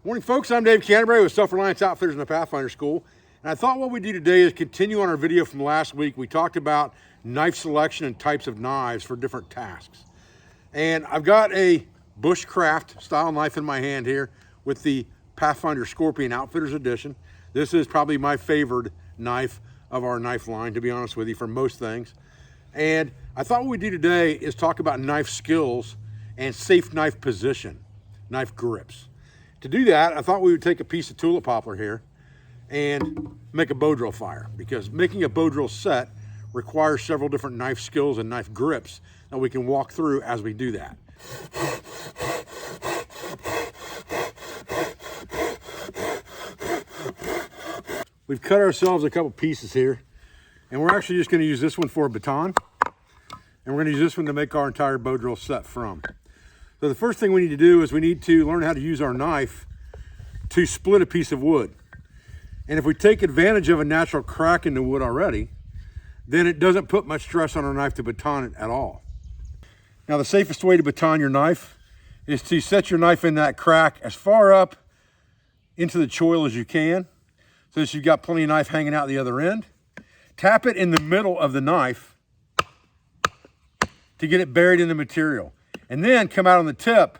Morning, folks. I'm Dave Canterbury with Self Reliance Outfitters in the Pathfinder School. And I thought what we'd do today is continue on our video from last week. We talked about knife selection and types of knives for different tasks. And I've got a bushcraft style knife in my hand here with the Pathfinder Scorpion Outfitters Edition. This is probably my favorite knife of our knife line, to be honest with you, for most things. And I thought what we'd do today is talk about knife skills and safe knife position, knife grips. To do that, I thought we would take a piece of tulip poplar here and make a bow drill fire, because making a bow drill set requires several different knife skills and knife grips that we can walk through as we do that. We've cut ourselves a couple pieces here, and we're actually just going to use this one for a baton, and we're going to use this one to make our entire bow drill set from. So the first thing we need to do is we need to learn how to use our knife to split a piece of wood. And if we take advantage of a natural crack in the wood already, then it doesn't put much stress on our knife to baton it at all. Now, the safest way to baton your knife is to set your knife in that crack as far up into the choil as you can, so that you've got plenty of knife hanging out the other end. Tap it in the middle of the knife to get it buried in the material. And then come out on the tip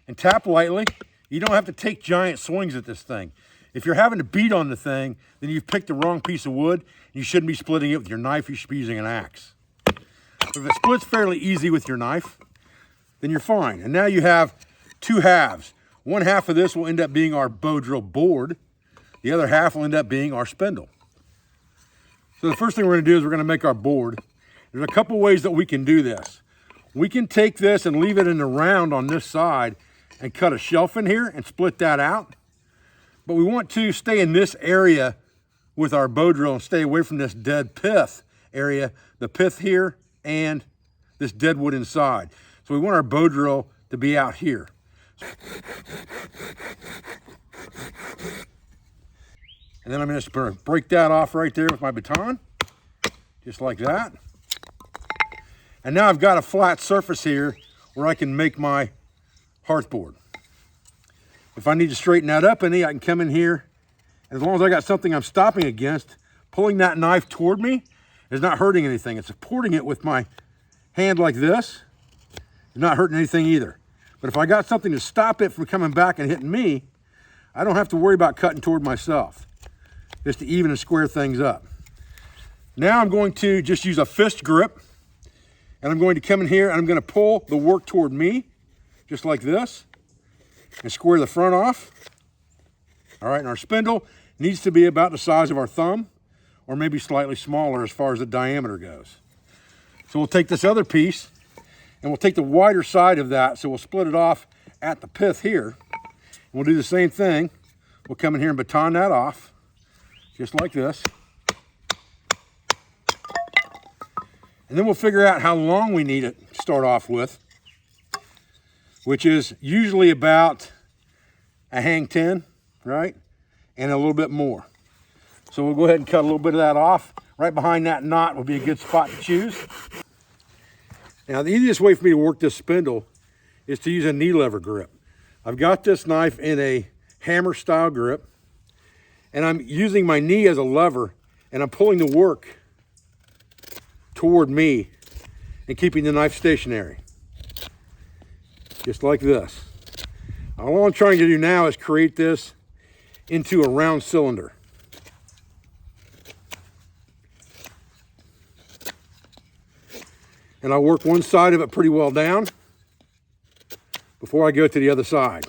and tap lightly. You don't have to take giant swings at this thing. If you're having to beat on the thing, then you've picked the wrong piece of wood. You shouldn't be splitting it with your knife. You should be using an axe. If it splits fairly easy with your knife, then you're fine. And now you have two halves. One half of this will end up being our bow drill board. The other half will end up being our spindle. So the first thing we're going to do is we're going to make our board. There's a couple ways that we can do this. We can take this and leave it in the round on this side and cut a shelf in here and split that out. But we want to stay in this area with our bow drill and stay away from this dead pith area, the pith here and this dead wood inside. So we want our bow drill to be out here. And then I'm just going to break that off right there with my baton, just like that. And now I've got a flat surface here where I can make my hearth board. If I need to straighten that up any, I can come in here. And as long as I got something I'm stopping against, pulling that knife toward me is not hurting anything. It's supporting it with my hand like this. It's not hurting anything either. But if I got something to stop it from coming back and hitting me, I don't have to worry about cutting toward myself, just to even and square things up. Now I'm going to just use a fist grip. And I'm going to come in here and I'm going to pull the work toward me, just like this, and square the front off. All right, and our spindle needs to be about the size of our thumb, or maybe slightly smaller as far as the diameter goes. So we'll take this other piece, and we'll take the wider side of that, so we'll split it off at the pith here. And we'll do the same thing. We'll come in here and baton that off, just like this. And then we'll figure out how long we need it to start off with, which is usually about a hang 10, right? And a little bit more. So we'll go ahead and cut a little bit of that off. Right behind that knot will be a good spot to choose. Now, the easiest way for me to work this spindle is to use a knee lever grip. I've got this knife in a hammer style grip, and I'm using my knee as a lever, and I'm pulling the work toward me and keeping the knife stationary, just like this. All I'm trying to do now is create this into a round cylinder. And I'll work one side of it pretty well down before I go to the other side.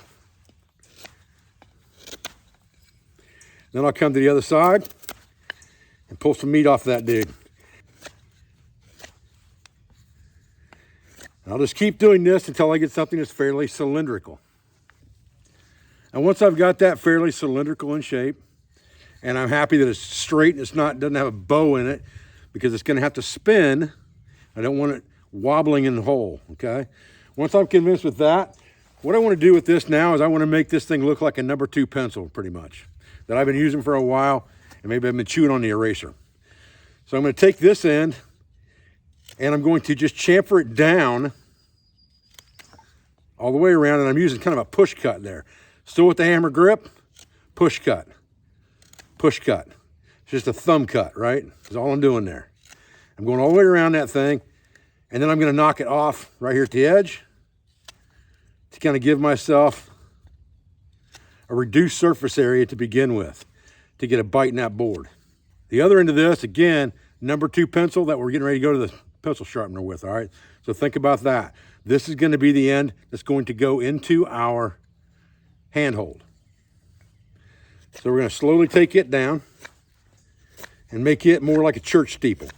Then I'll come to the other side and pull some meat off that dig. I'll just keep doing this until I get something that's fairly cylindrical. And once I've got that fairly cylindrical in shape, and I'm happy that it's straight and doesn't have a bow in it, because it's going to have to spin. I don't want it wobbling in the hole, okay? Once I'm convinced with that, what I want to do with this now is I want to make this thing look like a number 2 pencil, pretty much, that I've been using for a while, and maybe I've been chewing on the eraser. So I'm going to take this end, and I'm going to just chamfer it down all the way around, and I'm using kind of a push cut there. Still with the hammer grip, push cut, push cut. It's just a thumb cut, right? That's all I'm doing there. I'm going all the way around that thing, and then I'm gonna knock it off right here at the edge to kind of give myself a reduced surface area to begin with, to get a bite in that board. The other end of this, again, number 2 pencil that we're getting ready to go to the pencil sharpener with, all right? So think about that. This is gonna be the end that's going to go into our handhold. So we're gonna slowly take it down and make it more like a church steeple.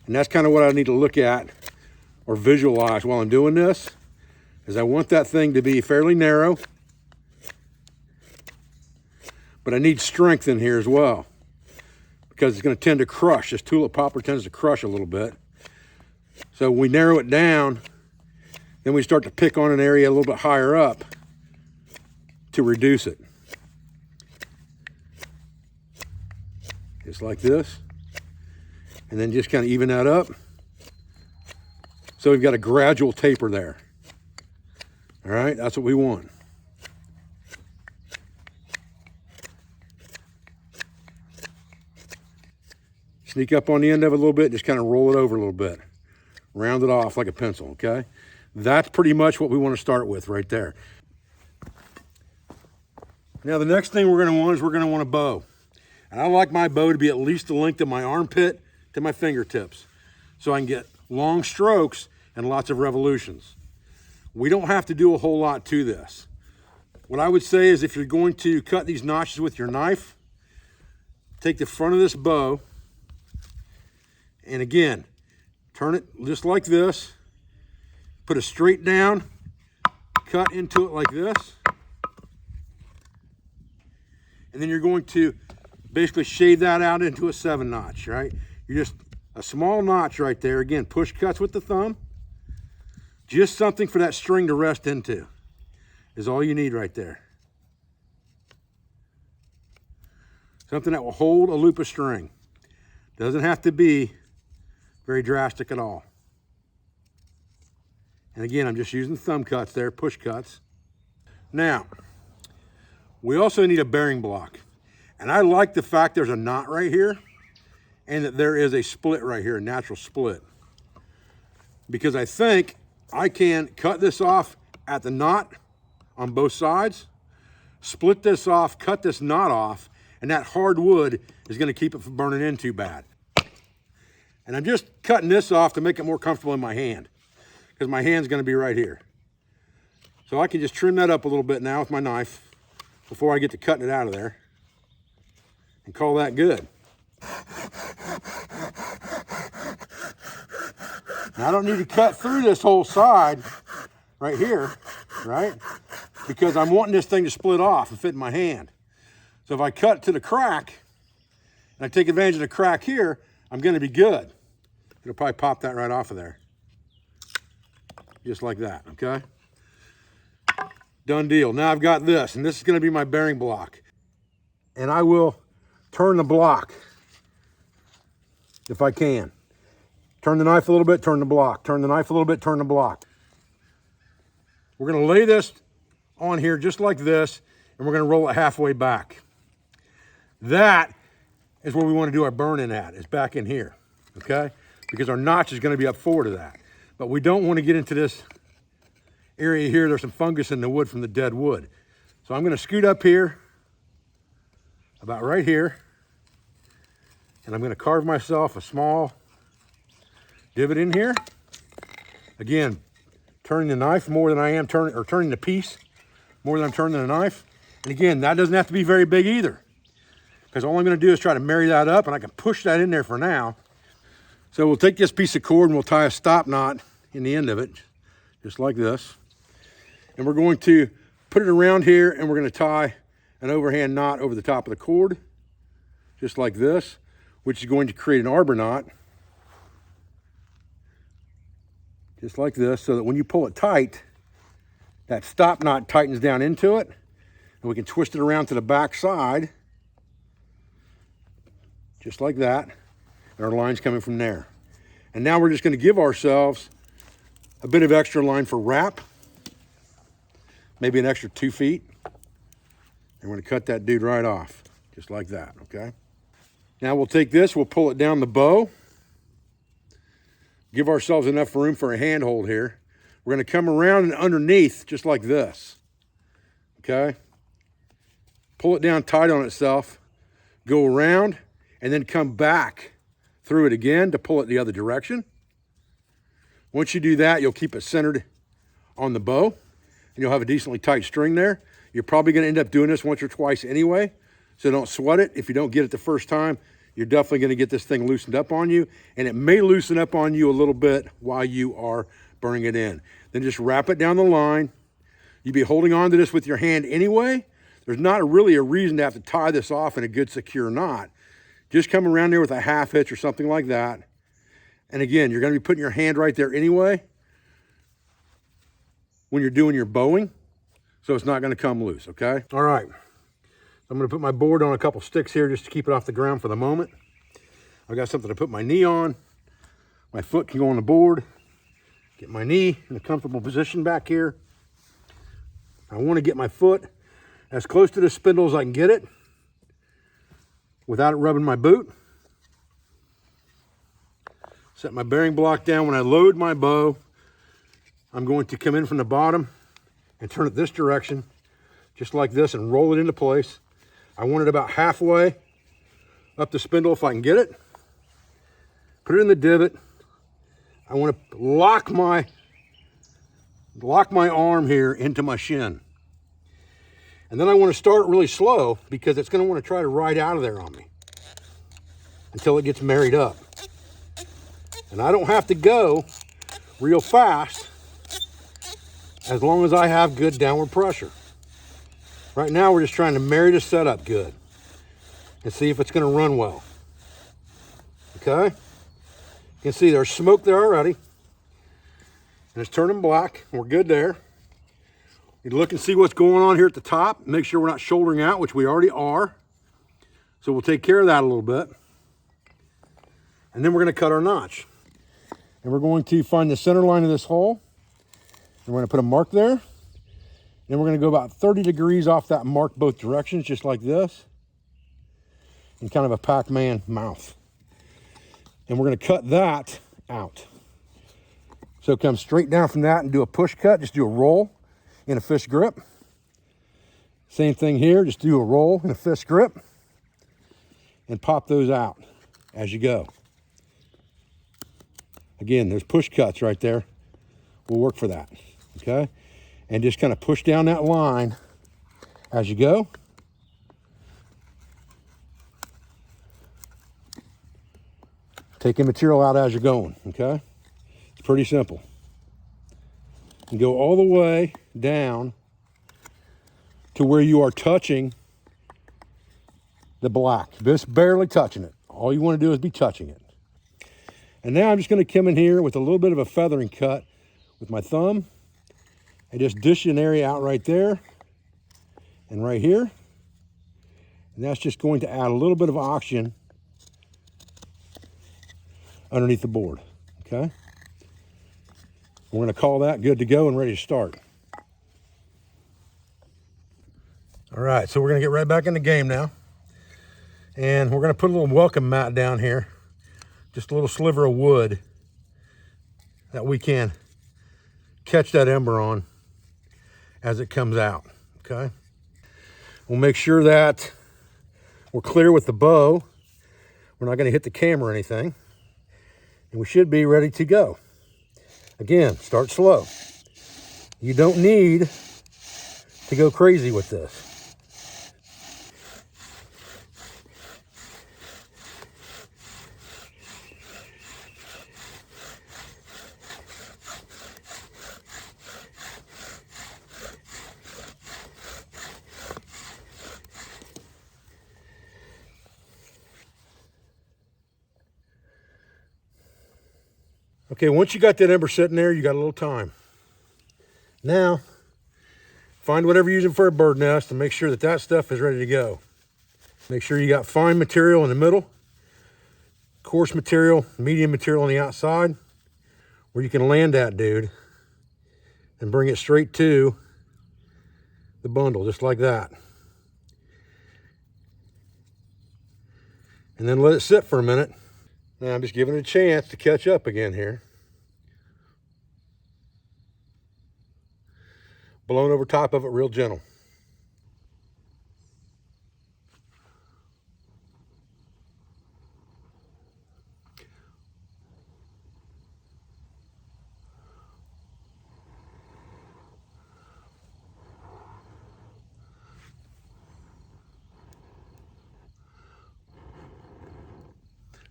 And that's kind of what I need to look at or visualize while I'm doing this, is I want that thing to be fairly narrow, but I need strength in here as well, because it's going to tend to crush. This tulip poplar tends to crush a little bit. So when we narrow it down, then we start to pick on an area a little bit higher up to reduce it. Just like this. And then just kind of even that up. So we've got a gradual taper there. All right, that's what we want. Sneak up on the end of it a little bit, just kind of roll it over a little bit. Round it off like a pencil, okay? That's pretty much what we want to start with right there. Now the next thing we're going to want is we're going to want a bow. And I like my bow to be at least the length of my armpit to my fingertips, so I can get long strokes and lots of revolutions. We don't have to do a whole lot to this. What I would say is, if you're going to cut these notches with your knife, take the front of this bow, and again, turn it just like this, put it straight down, cut into it like this, and then you're going to basically shade that out into a 7-notch, right? You're just a small notch right there. Again, push cuts with the thumb. Just something for that string to rest into is all you need right there. Something that will hold a loop of string. Doesn't have to be very drastic at all. And again, I'm just using thumb cuts there, push cuts. Now, we also need a bearing block. And I like the fact there's a knot right here and that there is a split right here, a natural split. Because I think I can cut this off at the knot on both sides, split this off, cut this knot off, and that hard wood is gonna keep it from burning in too bad. And I'm just cutting this off to make it more comfortable in my hand, because my hand's gonna be right here. So I can just trim that up a little bit now with my knife before I get to cutting it out of there, and call that good. Now I don't need to cut through this whole side right here, right? Because I'm wanting this thing to split off and fit in my hand. So if I cut to the crack, and I take advantage of the crack here, I'm gonna be good. It'll probably pop that right off of there. Just like that, okay? Done deal. Now I've got this, and this is gonna be my bearing block. And I will turn the block if I can. Turn the knife a little bit, turn the block. Turn the knife a little bit, turn the block. We're gonna lay this on here just like this, and we're gonna roll it halfway back. That is where we wanna do our burning at, is back in here, okay? Because our notch is gonna be up forward of that. But we don't wanna get into this area here. There's some fungus in the wood from the dead wood. So I'm gonna scoot up here, about right here, and I'm gonna carve myself a small divot in here. Again, turning the knife more than I am turning the piece more than I'm turning the knife. And again, that doesn't have to be very big either, because all I'm gonna do is try to marry that up, and I can push that in there for now. So we'll take this piece of cord and we'll tie a stop knot in the end of it, just like this. And we're going to put it around here, and we're gonna tie an overhand knot over the top of the cord, just like this, which is going to create an arbor knot, just like this, so that when you pull it tight, that stop knot tightens down into it, and we can twist it around to the back side, just like that, and our line's coming from there. And now we're just gonna give ourselves a bit of extra line for wrap. maybe an extra 2 feet. And we're gonna cut that dude right off, just like that, okay? Now we'll take this, we'll pull it down the bow. Give ourselves enough room for a handhold here. We're gonna come around and underneath, just like this, okay? Pull it down tight on itself, go around, and then come back through it again to pull it the other direction. Once you do that, you'll keep it centered on the bow, and you'll have a decently tight string there. You're probably gonna end up doing this once or twice anyway, so don't sweat it. If you don't get it the first time, you're definitely gonna get this thing loosened up on you, and it may loosen up on you a little bit while you are burning it in. Then just wrap it down the line. You'd be holding on to this with your hand anyway. There's not really a reason to have to tie this off in a good secure knot. Just come around there with a half hitch or something like that. And again, you're gonna be putting your hand right there anyway when you're doing your bowing, so it's not gonna come loose, okay? All right, I'm gonna put my board on a couple sticks here just to keep it off the ground for the moment. I've got something to put my knee on. My foot can go on the board. Get my knee in a comfortable position back here. I wanna get my foot as close to the spindle as I can get it without it rubbing my boot. Set my bearing block down. When I load my bow, I'm going to come in from the bottom and turn it this direction, just like this, and roll it into place. I want it about halfway up the spindle if I can get it. Put it in the divot. I want to lock my arm here into my shin. And then I want to start really slow because it's going to want to try to ride out of there on me until it gets married up. And I don't have to go real fast as long as I have good downward pressure. Right now we're just trying to marry the setup good and see if it's going to run well. Okay? You can see there's smoke there already. And it's turning black. We're good there. You look and see what's going on here at the top. Make sure we're not shouldering out, which we already are. So we'll take care of that a little bit. And then we're going to cut our notch. And we're going to find the center line of this hole. And we're going to put a mark there. Then we're going to go about 30 degrees off that mark both directions, just like this. And kind of a Pac-Man mouth. And we're going to cut that out. So come straight down from that and do a push cut. Just do a roll in a fist grip. Same thing here, just do a roll in a fist grip and pop those out as you go. Again, there's push cuts right there. We'll work for that, okay? And just kind of push down that line as you go. Taking material out as you're going, okay? It's pretty simple. And go all the way down to where you are touching the black. Just barely touching it. All you want to do is be touching it. And now I'm just going to come in here with a little bit of a feathering cut with my thumb and just dish an area out right there and right here. And that's just going to add a little bit of oxygen underneath the board, okay? We're going to call that good to go and ready to start. All right, so we're going to get right back in the game now. And we're going to put a little welcome mat down here. Just a little sliver of wood that we can catch that ember on as it comes out, okay? We'll make sure that we're clear with the bow. We're not going to hit the camera or anything. And we should be ready to go. Again, start slow. You don't need to go crazy with this. Okay, once you got that ember sitting there, you got a little time. Now, find whatever you're using for a bird nest and make sure that that stuff is ready to go. Make sure you got fine material in the middle, coarse material, medium material on the outside, where you can land that dude and bring it straight to the bundle, just like that. And then let it sit for a minute. Now I'm just giving it a chance to catch up again here. Blowing over top of it real gentle.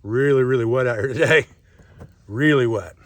Really, really wet out here today. Really wet.